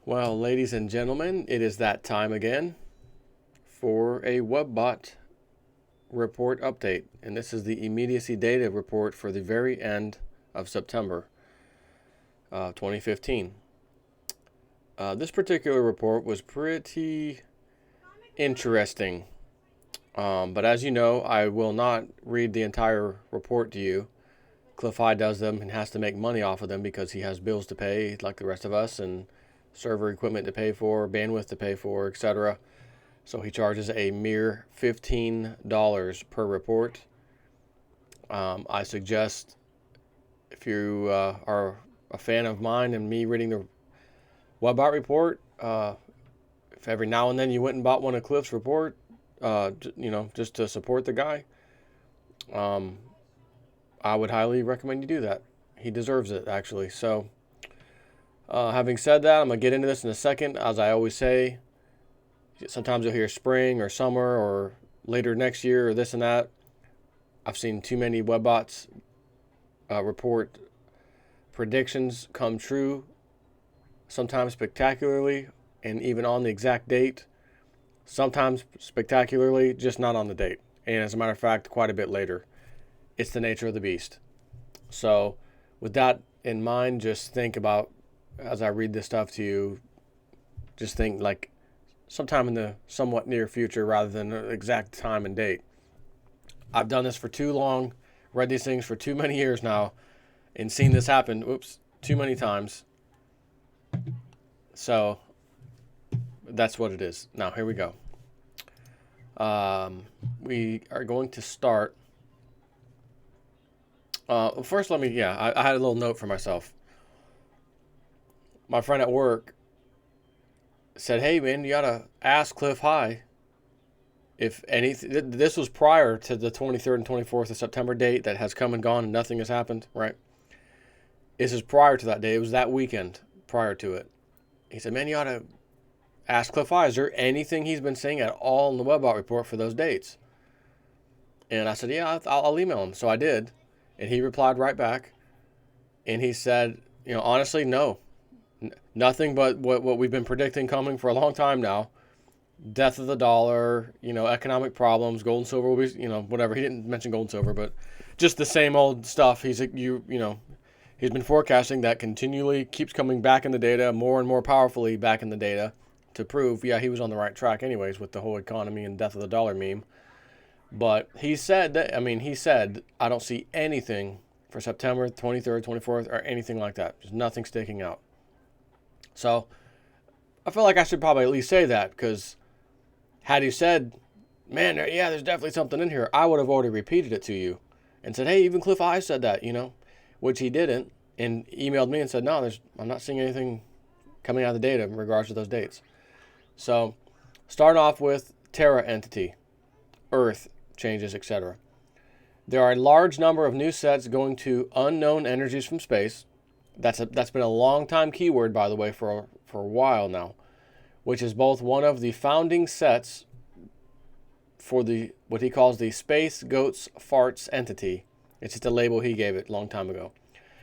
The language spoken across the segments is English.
Well, ladies and gentlemen, it is that time again for a WebBot report update. And this is the immediacy data report for the very end of September 2015. This particular report was pretty interesting. But as you know, I will not read the entire report to you. Cliff High does them and has to make money off of them because he has bills to pay like the rest of us, and server equipment to pay for, bandwidth to pay for, etc. So he charges a mere $15 per report. I suggest, if you are a fan of mine and me reading the WebBot report, if every now and then you went and bought one of Cliff's report, just to support the guy, I would highly recommend you do that. He deserves it, actually. So, having said that, I'm going to get into this in a second. As I always say, sometimes you'll hear spring or summer or later next year or this and that. I've seen too many WebBots report predictions come true, sometimes spectacularly and even on the exact date, sometimes spectacularly, just not on the date. And as a matter of fact, quite a bit later. It's the nature of the beast. So with that in mind, just think about, as I read this stuff to you, just think like sometime in the somewhat near future rather than an exact time and date. I've done this for too long, read these things for too many years now, and seen this happen, too many times. So that's what it is. Now, here we go. We are going to start. First, I had a little note for myself. My friend at work said, "Hey, man, you gotta ask Cliff High if anything." This was prior to the 23rd and 24th of September date that has come and gone and nothing has happened, right? This is prior to that day. It was that weekend prior to it. He said, "Man, you ought to ask Cliff High, is there anything he's been saying at all in the WebBot report for those dates?" And I said, "Yeah, I'll email him." So I did. And he replied right back. And he said, honestly, no. Nothing but what we've been predicting coming for a long time now. Death of the dollar, economic problems, gold and silver will be, whatever. He didn't mention gold and silver, but just the same old stuff. He's been forecasting that continually keeps coming back in the data, more and more powerfully back in the data to prove, he was on the right track anyways with the whole economy and death of the dollar meme. But he said, I don't see anything for September 23rd, 24th, or anything like that. There's nothing sticking out. So I feel like I should probably at least say that, because had he said, "Man, there's definitely something in here," I would have already repeated it to you and said, "Hey, even Cliff High said that," which he didn't, and emailed me and said, "No, I'm not seeing anything coming out of the data in regards to those dates." So starting off with Terra entity, Earth changes, etc. There are a large number of new sets going to unknown energies from space. That's been a long time keyword, by the way, for a while now, which is both one of the founding sets for what he calls the Space Goats Farts entity. It's just a label he gave it a long time ago,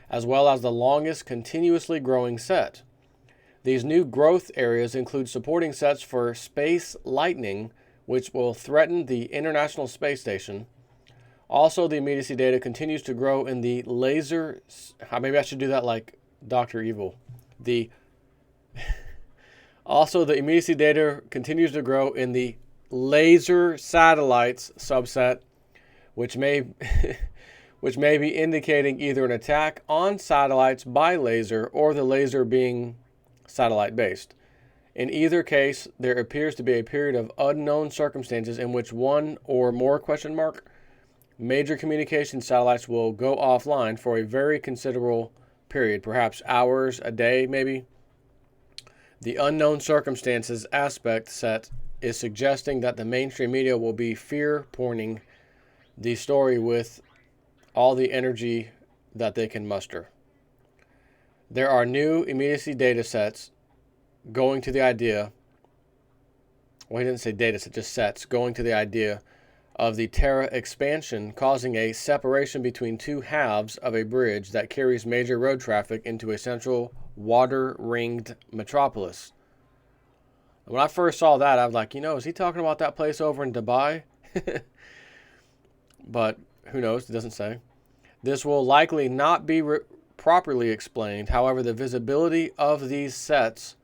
as well as the longest continuously growing set. These new growth areas include supporting sets for space lightning, which will threaten the International Space Station. Also, the immediacy data continues to grow in the laser... Maybe I should do that like Dr. Evil. Also, the immediacy data continues to grow in the laser satellites subset, which may be indicating either an attack on satellites by laser or the laser being satellite-based. In either case, there appears to be a period of unknown circumstances in which one or more major communication satellites will go offline for a very considerable period, perhaps hours, a day, maybe. The unknown circumstances aspect set is suggesting that the mainstream media will be fear-porning the story with all the energy that they can muster. There are new immediacy data sets going to the idea, he didn't say data set, just sets, going to the idea of the Terra expansion causing a separation between two halves of a bridge that carries major road traffic into a central water-ringed metropolis. When I first saw that, I was like, is he talking about that place over in Dubai? But who knows? It doesn't say. This will likely not be properly explained. However, the visibility of these sets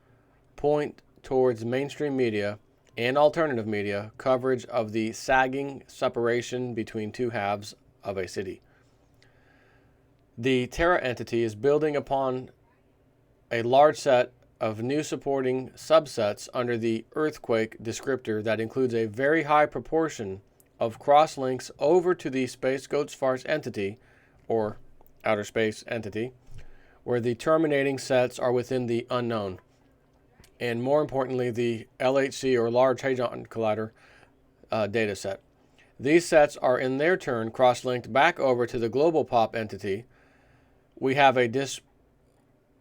point towards mainstream media and alternative media coverage of the sagging separation between two halves of a city. The Terra entity is building upon a large set of new supporting subsets under the earthquake descriptor that includes a very high proportion of cross-links over to the Space Ghost Farce entity, or outer space entity, where the terminating sets are within the unknown. And more importantly, the LHC, or Large Hadron Collider, data set. These sets are in their turn cross-linked back over to the global pop entity. We have a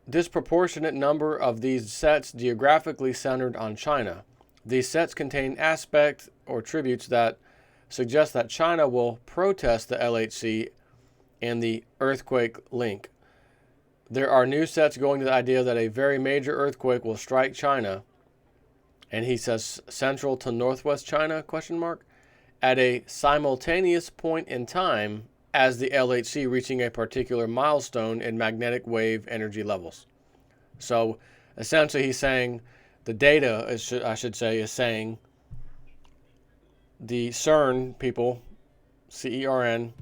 disproportionate number of these sets geographically centered on China. These sets contain aspects or tributes that suggest that China will protest the LHC and the earthquake link. There are new sets going to the idea that a very major earthquake will strike China, and he says central to northwest China, at a simultaneous point in time as the LHC reaching a particular milestone in magnetic wave energy levels. So essentially he's saying the data, is saying the CERN people, CERN,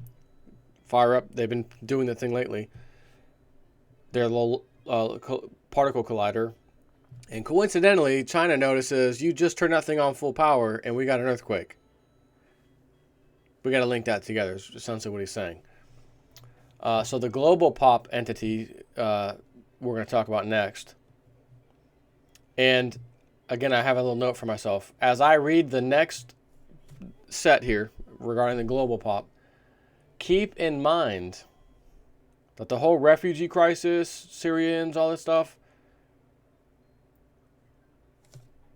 fire up, they've been doing the thing lately, their little particle collider, and coincidentally, China notices you just turned that thing on full power and we got an earthquake. We got to link that together, is essentially what he's saying. So the global pop entity we're going to talk about next. And again, I have a little note for myself. As I read the next set here regarding the global pop, keep in mind that the whole refugee crisis, Syrians, all this stuff,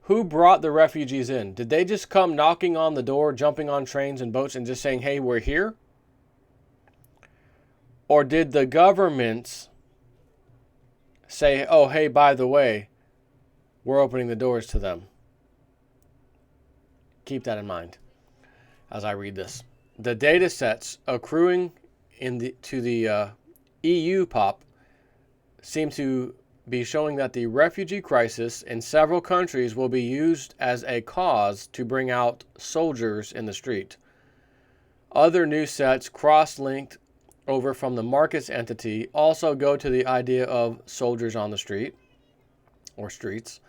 who brought the refugees in? Did they just come knocking on the door, jumping on trains and boats and just saying, hey, we're here? Or did the governments say, oh, hey, by the way, we're opening the doors to them? Keep that in mind as I read this. The data sets accruing to the EU pop seem to be showing that the refugee crisis in several countries will be used as a cause to bring out soldiers in the street. Other new sets cross-linked over from the markets entity also go to the idea of soldiers on the street or streets.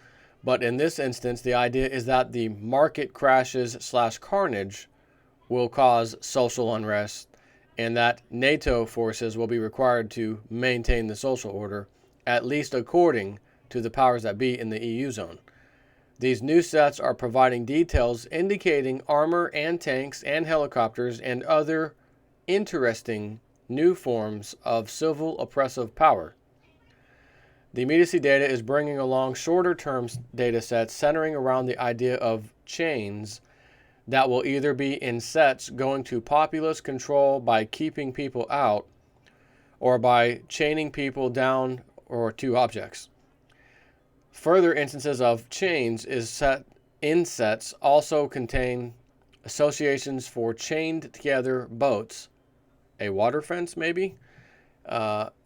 But in this instance, the idea is that the market crashes / carnage will cause social unrest, and that NATO forces will be required to maintain the social order, at least according to the powers that be in the EU zone. These new sets are providing details indicating armor and tanks and helicopters and other interesting new forms of civil oppressive power. The immediacy data is bringing along shorter-term data sets centering around the idea of chains that will either be in sets going to populist control by keeping people out or by chaining people down or to objects. Further instances of chains is set in sets also contain associations for chained together boats, a water fence maybe,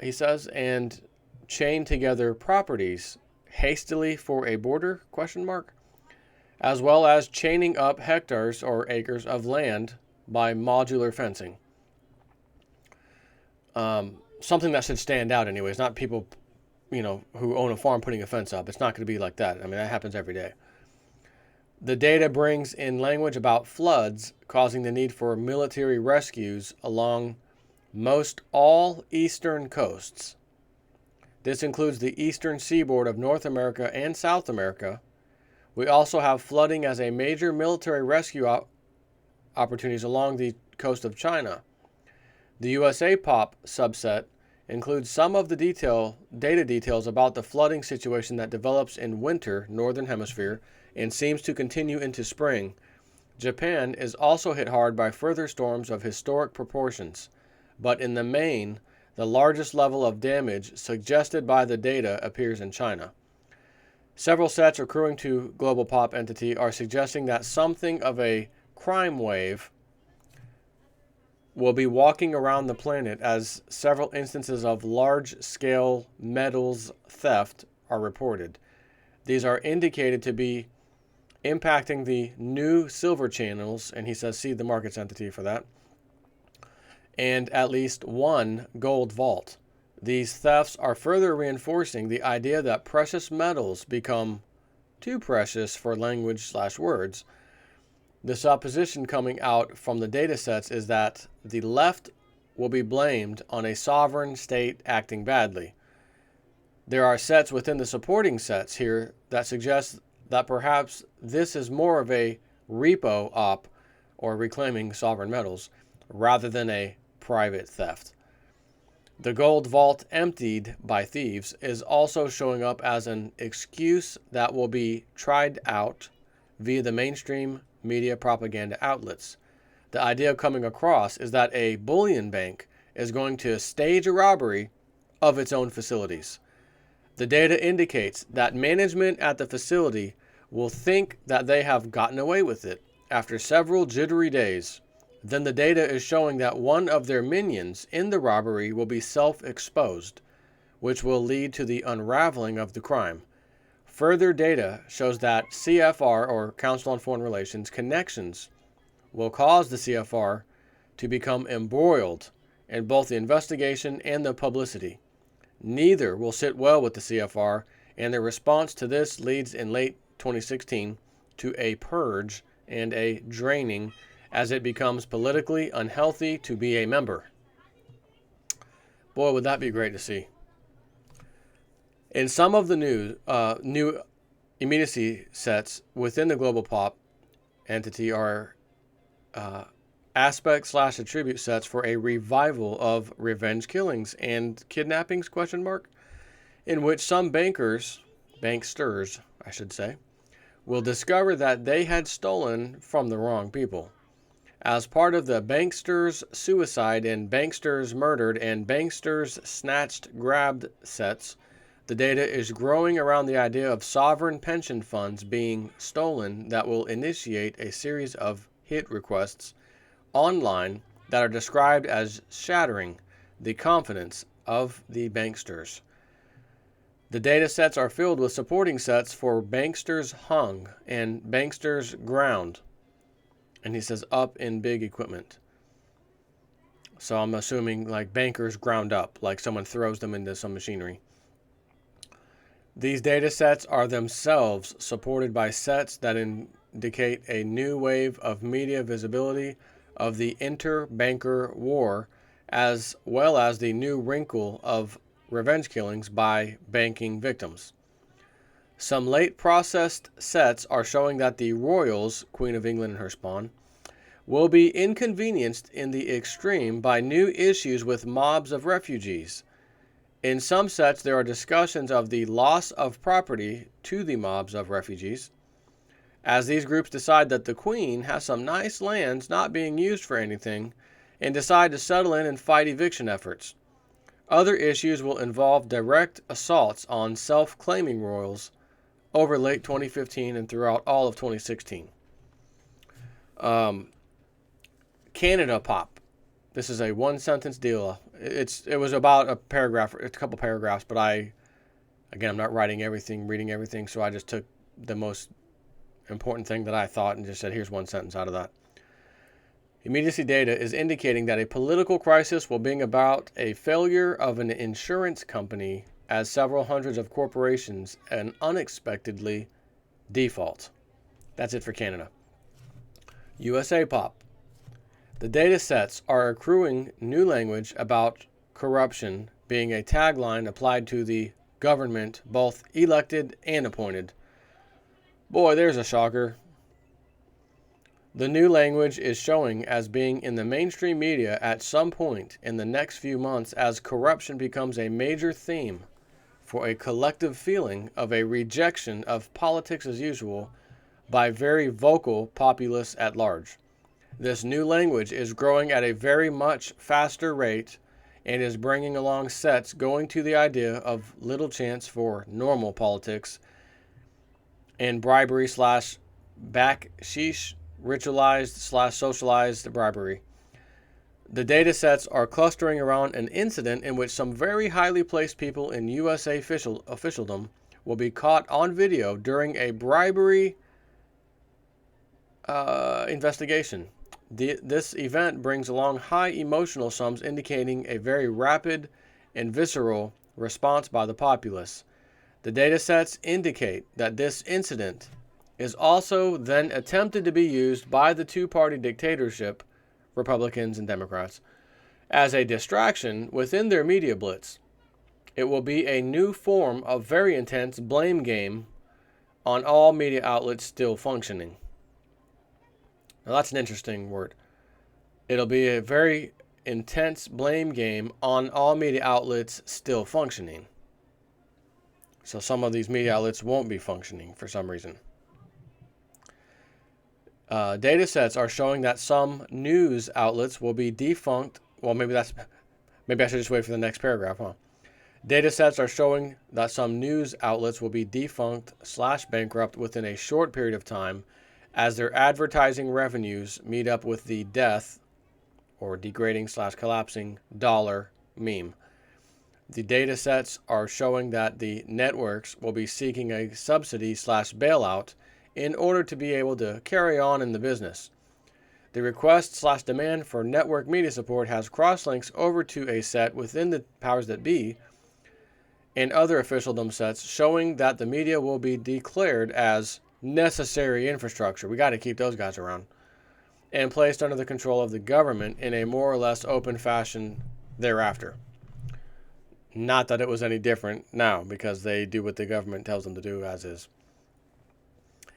he says, and chained together properties hastily for a border, as well as chaining up hectares or acres of land by modular fencing. Something that should stand out anyways, not people who own a farm putting a fence up. It's not going to be like that. I mean, that happens every day. The data brings in language about floods causing the need for military rescues along most all eastern coasts. This includes the eastern seaboard of North America and South America. We also have flooding as a major military rescue opportunities along the coast of China. The USA POP subset includes some of the data details about the flooding situation that develops in winter, northern hemisphere, and seems to continue into spring. Japan is also hit hard by further storms of historic proportions, but in the main, the largest level of damage suggested by the data appears in China. Several sets accruing to Global Pop entity are suggesting that something of a crime wave will be walking around the planet as several instances of large-scale metals theft are reported. These are indicated to be impacting the new silver channels, and he says see the markets entity for that, and at least one gold vault. These thefts are further reinforcing the idea that precious metals become too precious for language/words. The supposition coming out from the data sets is that the left will be blamed on a sovereign state acting badly. There are sets within the supporting sets here that suggest that perhaps this is more of a repo op, or reclaiming sovereign metals, rather than a private theft. The gold vault emptied by thieves is also showing up as an excuse that will be tried out via the mainstream media propaganda outlets. The idea coming across is that a bullion bank is going to stage a robbery of its own facilities. The data indicates that management at the facility will think that they have gotten away with it after several jittery days. Then the data is showing that one of their minions in the robbery will be self-exposed, which will lead to the unraveling of the crime. Further data shows that CFR, or Council on Foreign Relations, connections will cause the CFR to become embroiled in both the investigation and the publicity. Neither will sit well with the CFR, and the response to this leads in late 2016 to a purge and a draining as it becomes politically unhealthy to be a member. Boy, would that be great to see. In some of the new immediacy sets within the Global Pop entity are aspect/attribute sets for a revival of revenge killings and kidnappings, in which some banksters, I should say, will discover that they had stolen from the wrong people. As part of the Banksters Suicide and Banksters Murdered and Banksters Snatched Grabbed sets, the data is growing around the idea of sovereign pension funds being stolen that will initiate a series of hit requests online that are described as shattering the confidence of the banksters. The data sets are filled with supporting sets for Banksters Hung and Banksters Ground. And he says up in big equipment. So I'm assuming like bankers ground up, like someone throws them into some machinery. These data sets are themselves supported by sets that indicate a new wave of media visibility of the inter-banker war, as well as the new wrinkle of revenge killings by banking victims. Some late processed sets are showing that the royals, Queen of England and her spawn, will be inconvenienced in the extreme by new issues with mobs of refugees. In some sets, there are discussions of the loss of property to the mobs of refugees, as these groups decide that the Queen has some nice lands not being used for anything and decide to settle in and fight eviction efforts. Other issues will involve direct assaults on self-claiming royals over late 2015 and throughout all of 2016. Canada Pop. This is a one-sentence deal. It was about a paragraph, a couple paragraphs, but I'm not reading everything, so I just took the most important thing that I thought and just said, here's one sentence out of that. Immediacy data is indicating that a political crisis will bring about a failure of an insurance company as several hundreds of corporations and unexpectedly default. That's it for Canada. USA Pop. The data sets are accruing new language about corruption being a tagline applied to the government, both elected and appointed. Boy, there's a shocker. The new language is showing as being in the mainstream media at some point in the next few months as corruption becomes a major theme for a collective feeling of a rejection of politics as usual by very vocal populace at large. This new language is growing at a very much faster rate and is bringing along sets going to the idea of little chance for normal politics and bribery slash backsheesh, ritualized slash socialized bribery. The data sets are clustering around an incident in which some very highly placed people in USA officialdom will be caught on video during a bribery investigation. This event brings along high emotional sums, indicating a very rapid and visceral response by the populace. The data sets indicate that this incident is also then attempted to be used by the two-party dictatorship, Republicans and Democrats, as a distraction within their media blitz. It will be a new form of very intense blame game on all media outlets still functioning. Now that's an interesting word. It'll be a very intense blame game on all media outlets still functioning. So some of these media outlets won't be functioning for some reason. Data sets are showing that some news outlets will be defunct. Well, maybe I should just wait for the next paragraph, huh? Data sets are showing that some news outlets will be defunct slash bankrupt within a short period of time as their advertising revenues meet up with the death or degrading slash collapsing dollar meme. The data sets are showing that the networks will be seeking a subsidy slash bailout in order to be able to carry on in the business. The request slash demand for network media support has cross-links over to a set within the powers that be and other officialdom sets showing that the media will be declared as necessary infrastructure. We got to keep those guys around. And placed under the control of the government in a more or less open fashion thereafter. Not that it was any different now, because they do what the government tells them to do as is.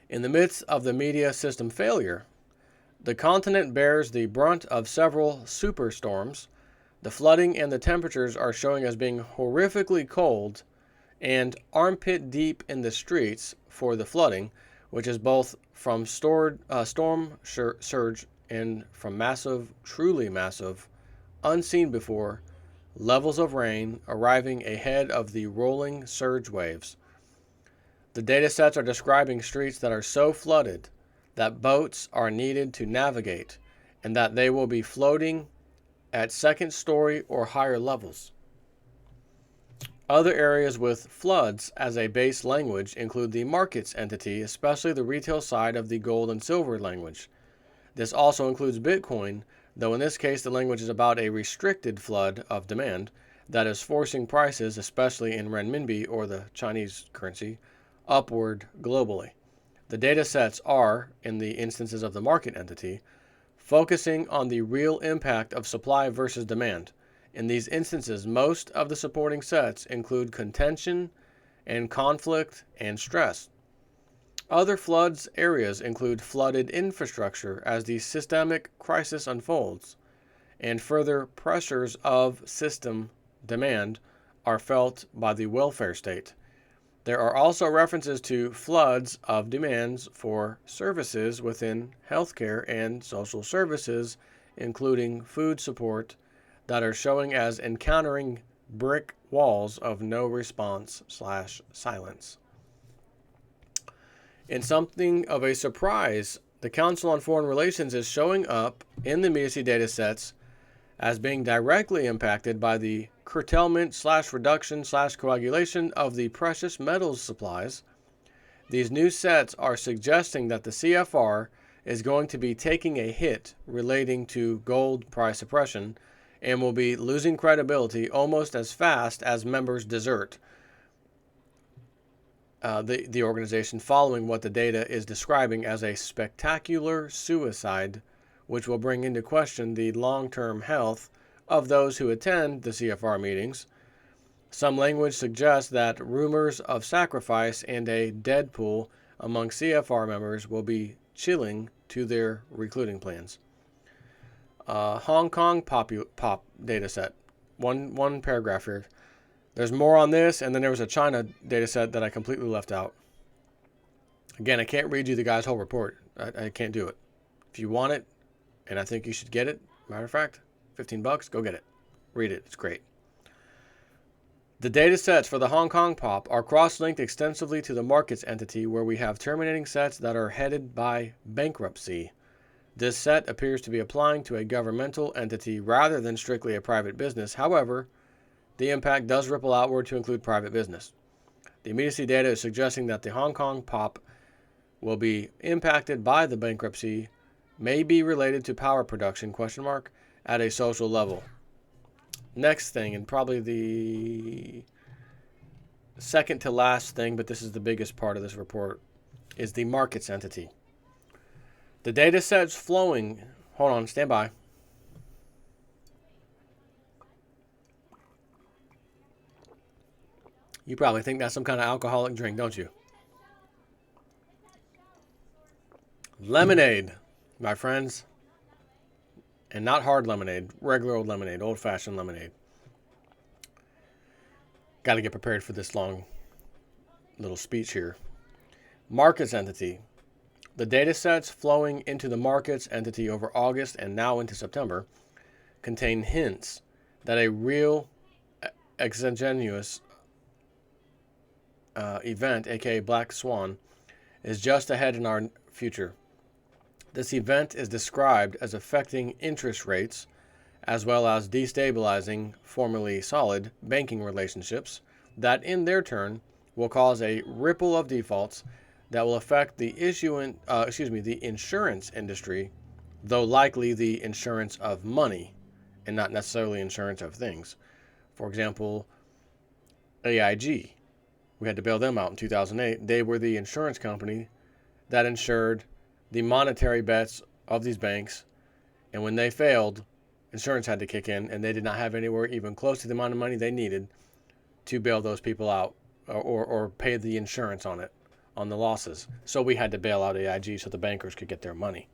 In the midst of the media system failure, the continent bears the brunt of several superstorms. The flooding and the temperatures are showing as being horrifically cold and armpit deep in the streets for the flooding, which is both from storm surge and from massive, truly massive, unseen before, levels of rain arriving ahead of the rolling surge waves. The data sets are describing streets that are so flooded that boats are needed to navigate and that they will be floating at second story or higher levels. Other areas with floods as a base language include the markets entity, especially the retail side of the gold and silver language. This also includes Bitcoin, though in this case the language is about a restricted flood of demand that is forcing prices, especially in renminbi or the Chinese currency, upward globally. The data sets are, in the instances of the market entity, focusing on the real impact of supply versus demand. In these instances, most of the supporting sets include contention and conflict and stress. Other floods areas include flooded infrastructure as the systemic crisis unfolds, and further pressures of system demand are felt by the welfare state. There are also references to floods of demands for services within healthcare and social services, including food support, that are showing as encountering brick walls of no response slash silence. In something of a surprise, the Council on Foreign Relations is showing up in the MEDICI data sets as being directly impacted by the curtailment slash reduction slash coagulation of the precious metals supplies. These new sets are suggesting that the CFR is going to be taking a hit relating to gold price suppression and will be losing credibility almost as fast as members desert the organization following what the data is describing as a spectacular suicide, which will bring into question the long-term health of those who attend the CFR meetings. Some language suggests that rumors of sacrifice and a dead pool among CFR members will be chilling to their recruiting plans. Hong Kong pop data set. One paragraph here. There's more on this, and then there was a China data set that I completely left out. Again, I can't read you the guy's whole report. I can't do it. If you want it, and I think you should get it, matter of fact, $15, go get it. Read it. It's great. The data sets for the Hong Kong pop are cross-linked extensively to the markets entity where we have terminating sets that are headed by bankruptcy. This set appears to be applying to a governmental entity rather than strictly a private business. However, the impact does ripple outward to include private business. The immediacy data is suggesting that the Hong Kong pop will be impacted by the bankruptcy, may be related to power production, at a social level. Next thing, and probably the second to last thing, but this is the biggest part of this report, is the markets entity. The data sets flowing, hold on, stand by. You probably think that's some kind of alcoholic drink, don't you? Lemonade, my friends. And not hard lemonade, regular old lemonade, old-fashioned lemonade. Got to get prepared for this long little speech here. Markets entity. The data sets flowing into the markets entity over August and now into September contain hints that a real exogenous event, aka Black Swan, is just ahead in our future. This event is described as affecting interest rates as well as destabilizing formerly solid banking relationships that in their turn will cause a ripple of defaults that will affect the the insurance industry, though likely the insurance of money and not necessarily insurance of things. For example, AIG. We had to bail them out in 2008. They were the insurance company that insured the monetary bets of these banks, and when they failed, insurance had to kick in, and they did not have anywhere even close to the amount of money they needed to bail those people out or pay the insurance on it, on the losses. So we had to bail out AIG so the bankers could get their money.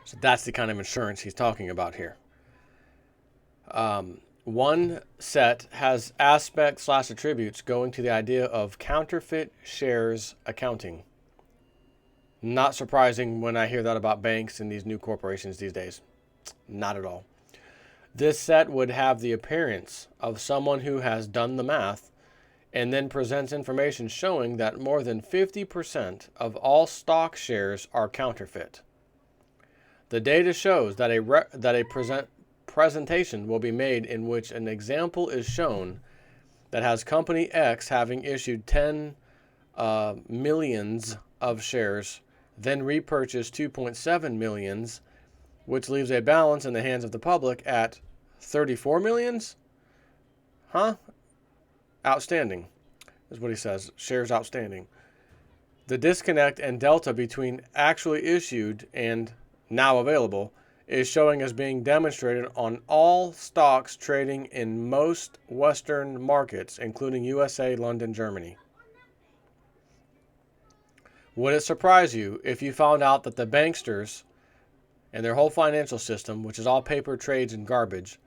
So that's the kind of insurance he's talking about here. One set has aspects/attributes going to the idea of counterfeit shares accounting. Not surprising when I hear that about banks and these new corporations these days. Not at all. This set would have the appearance of someone who has done the math and then presents information showing that more than 50% of all stock shares are counterfeit. The data shows that a presentation will be made in which an example is shown that has company X having issued 10 millions of shares, then repurchased 2.7 millions, which leaves a balance in the hands of the public at 34 millions? Huh? Outstanding is what he says. Shares outstanding. The disconnect and delta between actually issued and now available is showing as being demonstrated on all stocks trading in most Western markets, including USA, London, Germany. Would it surprise you if you found out that the banksters and their whole financial system, which is all paper trades and garbage,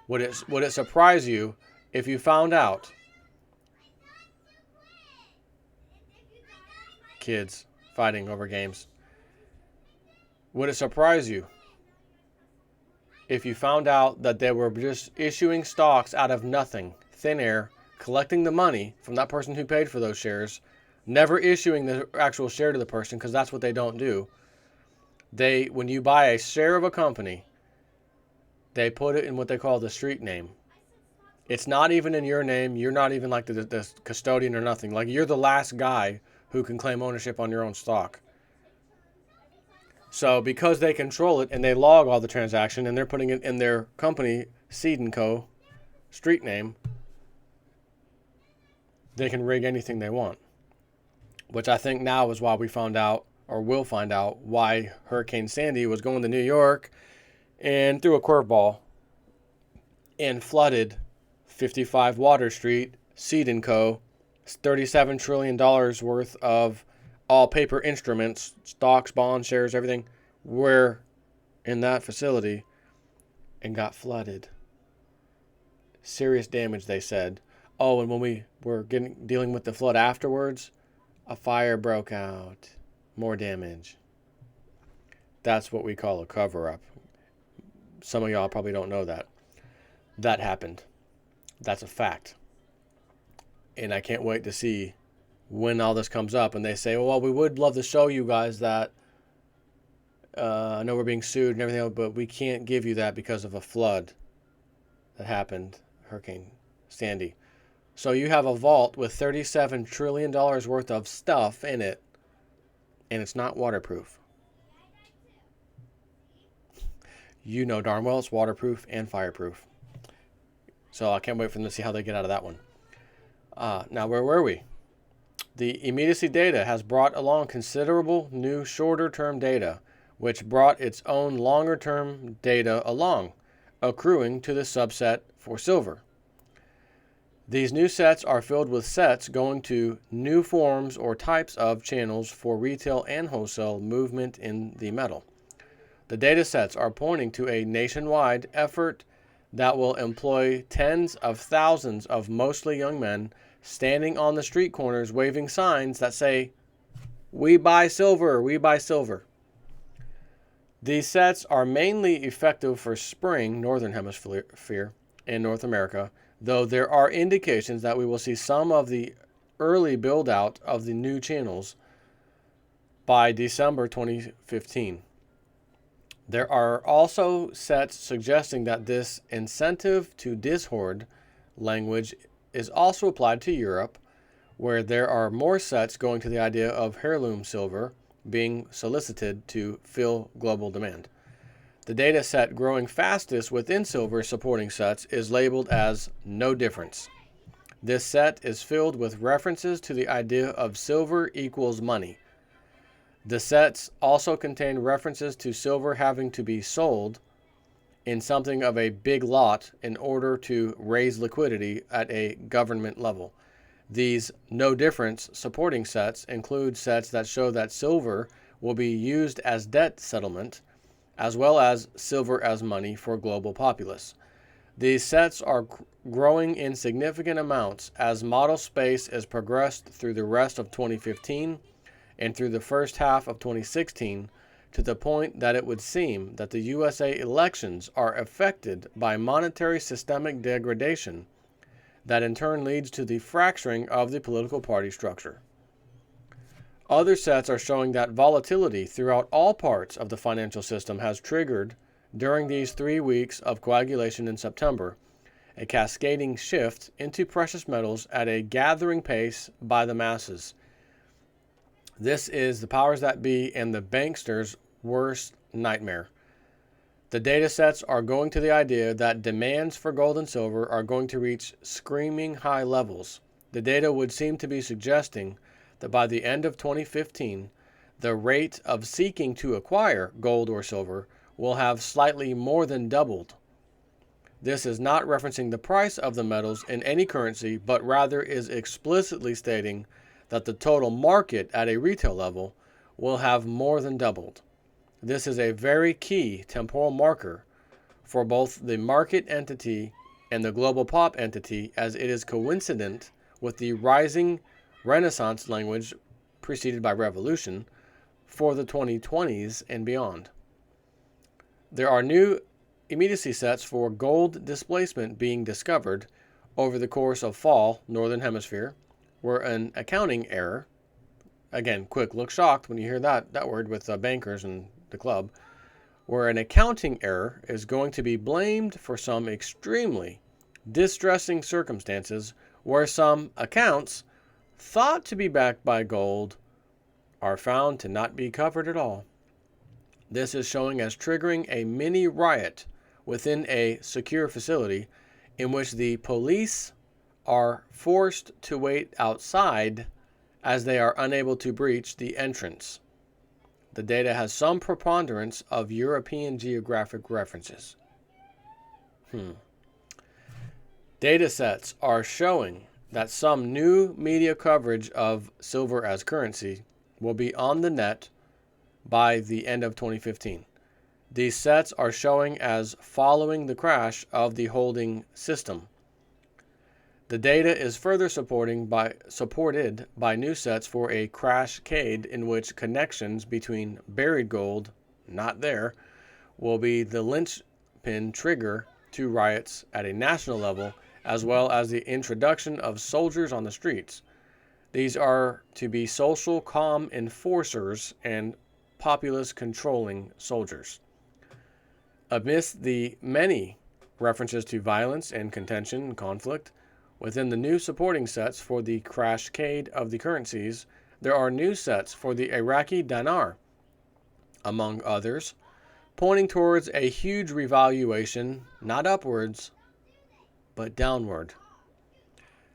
would it surprise you if you found out, kids fighting over games, would it surprise you if you found out that they were just issuing stocks out of nothing, thin air, collecting the money from that person who paid for those shares, never issuing the actual share to the person, because that's what they don't do. When you buy a share of a company, they put it in what they call the street name. It's not even in your name. You're not even like the custodian or nothing. Like, you're the last guy who can claim ownership on your own stock. So because they control it and they log all the transaction and they're putting it in their company, Seed & Co. street name, they can rig anything they want. Which I think now is why we found out, or will find out, why Hurricane Sandy was going to New York and threw a curveball and flooded 55 Water Street, Seed & Co., $37 trillion worth of all paper instruments, stocks, bonds, shares, everything, were in that facility and got flooded. Serious damage, they said. Oh, and when we were dealing with the flood afterwards, a fire broke out. More damage. That's what we call a cover-up. Some of y'all probably don't know that. That happened. That's a fact. And I can't wait to see when all this comes up and they say, well, we would love to show you guys that I know we're being sued and everything else, but we can't give you that because of a flood that happened, Hurricane Sandy. So you have a vault with $37 trillion worth of stuff in it, and it's not waterproof. You know darn well it's waterproof and fireproof. So I can't wait for them to see how they get out of that one. Now, where were we? The immediacy data has brought along considerable new shorter-term data, which brought its own longer-term data along, accruing to the subset for silver. These new sets are filled with sets going to new forms or types of channels for retail and wholesale movement in the metal. The data sets are pointing to a nationwide effort that will employ tens of thousands of mostly young men standing on the street corners waving signs that say, "We buy silver, we buy silver." These sets are mainly effective for spring northern hemisphere in North America, though there are indications that we will see some of the early build-out of the new channels by December 2015. There are also sets suggesting that this incentive to dishoard language is also applied to Europe, where there are more sets going to the idea of heirloom silver being solicited to fill global demand. The data set growing fastest within silver supporting sets is labeled as no difference. This set is filled with references to the idea of silver equals money. The sets also contain references to silver having to be sold in something of a big lot in order to raise liquidity at a government level. These no difference supporting sets include sets that show that silver will be used as debt settlement, as well as silver as money for global populace. These sets are growing in significant amounts as model space is progressed through the rest of 2015 and through the first half of 2016, to the point that it would seem that the USA elections are affected by monetary systemic degradation that in turn leads to the fracturing of the political party structure. Other sets are showing that volatility throughout all parts of the financial system has triggered, during these 3 weeks of coagulation in September, a cascading shift into precious metals at a gathering pace by the masses. This is the powers that be and the banksters' worst nightmare. The data sets are going to the idea that demands for gold and silver are going to reach screaming high levels. The data would seem to be suggesting that by the end of 2015, the rate of seeking to acquire gold or silver will have slightly more than doubled. This is not referencing the price of the metals in any currency, but rather is explicitly stating that the total market at a retail level will have more than doubled. This is a very key temporal marker for both the market entity and the global pop entity, as it is coincident with the rising Renaissance language preceded by revolution for the 2020s and beyond. There are new immediacy sets for gold displacement being discovered over the course of fall, Northern Hemisphere, where an accounting error, again, quick look shocked when you hear that word with bankers and the club, where an accounting error is going to be blamed for some extremely distressing circumstances where some accounts thought to be backed by gold are found to not be covered at all. This is showing as triggering a mini riot within a secure facility in which the police are forced to wait outside as they are unable to breach the entrance. The data has some preponderance of European geographic references. Data sets are showing that some new media coverage of silver as currency will be on the net by the end of 2015. These sets are showing as following the crash of the holding system. The data is further supported by new sets for a crashcade in which connections between buried gold, not there, will be the linchpin trigger to riots at a national level as well as the introduction of soldiers on the streets. These are to be social calm enforcers and populace controlling soldiers. Amidst the many references to violence and contention and conflict within the new supporting sets for the crashcade of the currencies, there are new sets for the Iraqi dinar, among others, pointing towards a huge revaluation, not upwards, but downward.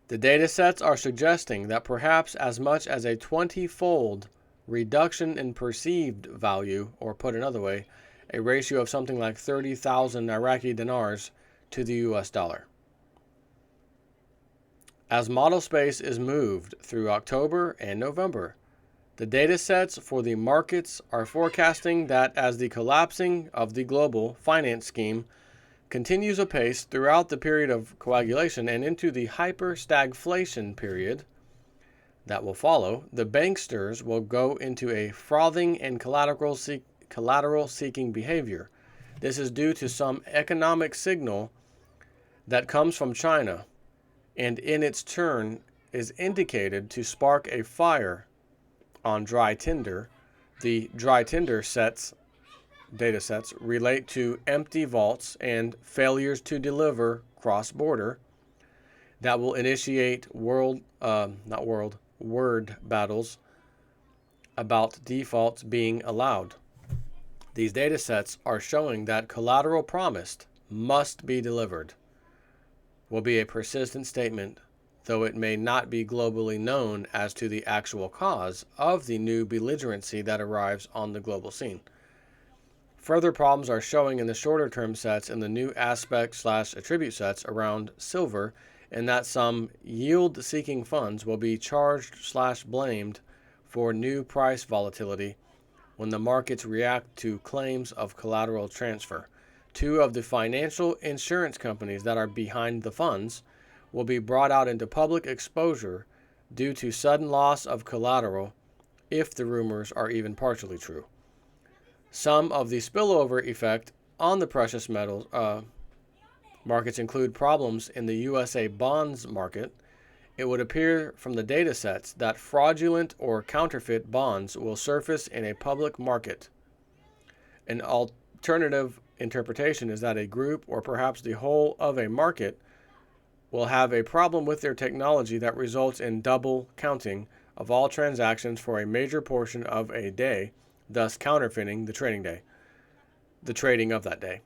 The data sets are suggesting that perhaps as much as a 20-fold reduction in perceived value, or put another way, a ratio of something like 30,000 Iraqi dinars to the US dollar. As model space is moved through October and November, the data sets for the markets are forecasting that as the collapsing of the global finance scheme continues apace throughout the period of coagulation and into the hyper-stagflation period that will follow, the banksters will go into a frothing and collateral-seeking behavior. This is due to some economic signal that comes from China and in its turn is indicated to spark a fire on dry tinder. The dry tinder data sets relate to empty vaults and failures to deliver cross-border that will initiate word battles about defaults being allowed. These data sets are showing that collateral promised must be delivered will be a persistent statement, though it may not be globally known as to the actual cause of the new belligerency that arrives on the global scene. Further problems are showing in the shorter term sets in the new aspect/attribute sets around silver, in that some yield-seeking funds will be charged/blamed for new price volatility when the markets react to claims of collateral transfer. Two of the financial insurance companies that are behind the funds will be brought out into public exposure due to sudden loss of collateral if the rumors are even partially true. Some of the spillover effect on the precious metals markets include problems in the USA bonds market. It would appear from the data sets that fraudulent or counterfeit bonds will surface in a public market. An alternative interpretation is that a group, or perhaps the whole of a market, will have a problem with their technology that results in double counting of all transactions for a major portion of a day, thus counterfeiting the trading of that day.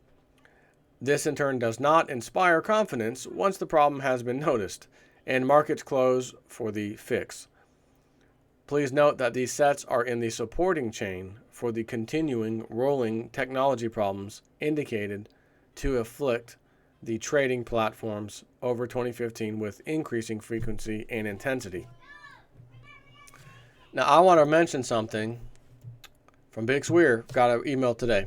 This in turn does not inspire confidence once the problem has been noticed and markets close for the fix. Please note that these sets are in the supporting chain for the continuing rolling technology problems indicated to afflict the trading platforms over 2015 with increasing frequency and intensity. Now, I want to mention something from Big Swear. Got an email today.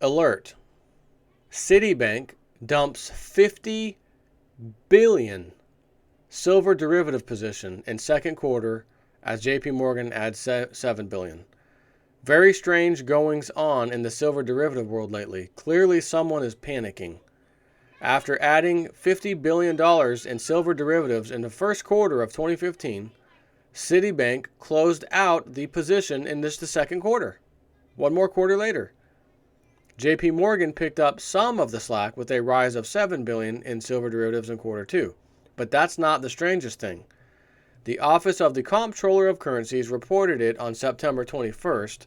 Alert. Citibank dumps 50 billion silver derivative position in second quarter as JP Morgan adds 7 billion. Very strange goings on in the silver derivative world lately. Clearly someone is panicking. After adding $50 billion in silver derivatives in the first quarter of 2015, Citibank closed out the position in the second quarter. One more quarter later. JP Morgan picked up some of the slack with a rise of $7 billion in silver derivatives in quarter two. But that's not the strangest thing. The Office of the Comptroller of Currencies reported it on September 21st,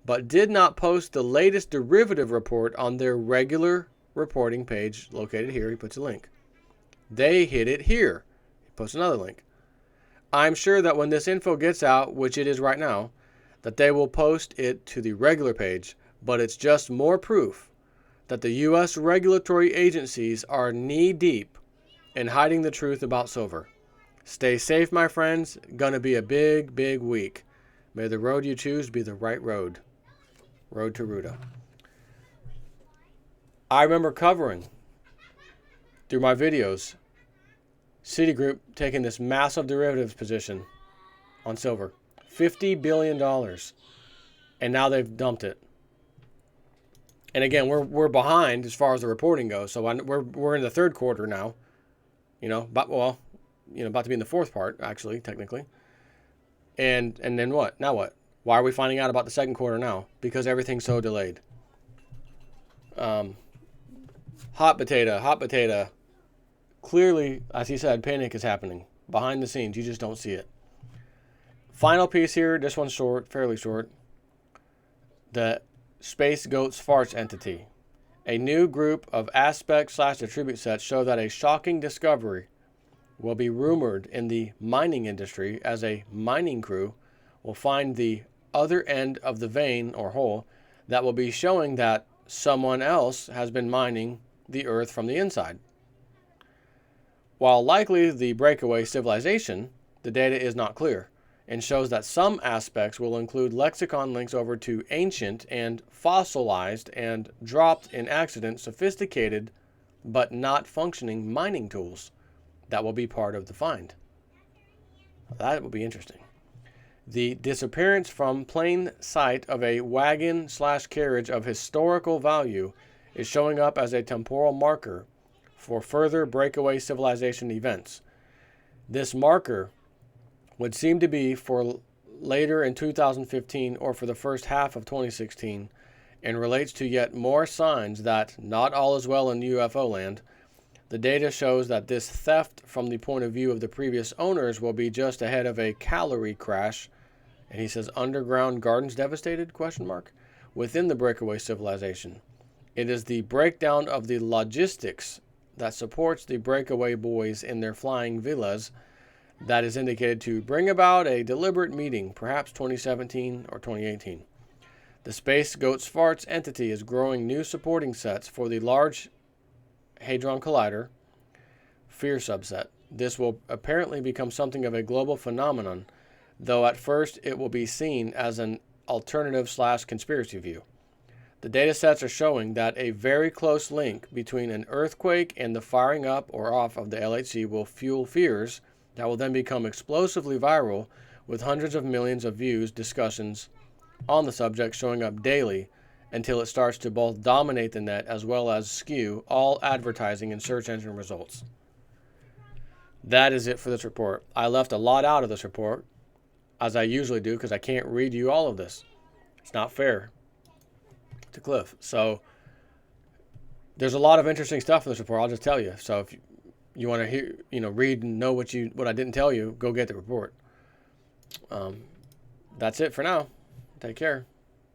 but did not post the latest derivative report on their regular reporting page located here. He puts a link. They hid it here. He puts another link. I'm sure that when this info gets out, which it is right now, that they will post it to the regular page, but it's just more proof that the U.S. regulatory agencies are knee-deep in hiding the truth about silver. Stay safe, my friends. Gonna be a big, big week. May the road you choose be the right road. Road to Ruta. I remember covering, through my videos, Citigroup taking this massive derivatives position on silver. $50 billion. And now they've dumped it. And again, we're behind as far as the reporting goes. So we're in the third quarter now. About to be in the fourth part, actually, technically. And then what? Now what? Why are we finding out about the second quarter now? Because everything's so delayed. Hot potato. Clearly, as he said, panic is happening behind the scenes. You just don't see it. Final piece here. This one's short, fairly short. The Space Goats Farts entity. A new group of aspect/attribute sets show that a shocking discovery will be rumored in the mining industry as a mining crew will find the other end of the vein or hole that will be showing that someone else has been mining the Earth from the inside. While likely the breakaway civilization, the data is not clear and shows that some aspects will include lexicon links over to ancient and fossilized and dropped in accident sophisticated but not functioning mining tools that will be part of the find. That will be interesting. The disappearance from plain sight of a wagon/carriage of historical value is showing up as a temporal marker for further breakaway civilization events. This marker would seem to be for later in 2015 or for the first half of 2016 and relates to yet more signs that not all is well in UFO land. The data shows that this theft from the point of view of the previous owners will be just ahead of a calorie crash, and he says underground gardens devastated, ? Within the breakaway civilization. It is the breakdown of the logistics that supports the breakaway boys in their flying villas that is indicated to bring about a deliberate meeting, perhaps 2017 or 2018. The Space Goats Farts entity is growing new supporting sets for the Large Hadron Collider fear subset. This will apparently become something of a global phenomenon, though at first it will be seen as an alternative/conspiracy view. The data sets are showing that a very close link between an earthquake and the firing up or off of the LHC will fuel fears that will then become explosively viral with hundreds of millions of views, discussions on the subject showing up daily until it starts to both dominate the net as well as skew all advertising and search engine results. That is it for this report. I left a lot out of this report, as I usually do, because I can't read you all of this. It's not fair to Cliff. So there's a lot of interesting stuff in this report, I'll just tell you. So if you want to hear, read and know what I didn't tell you, go get the report. That's it for now. Take care.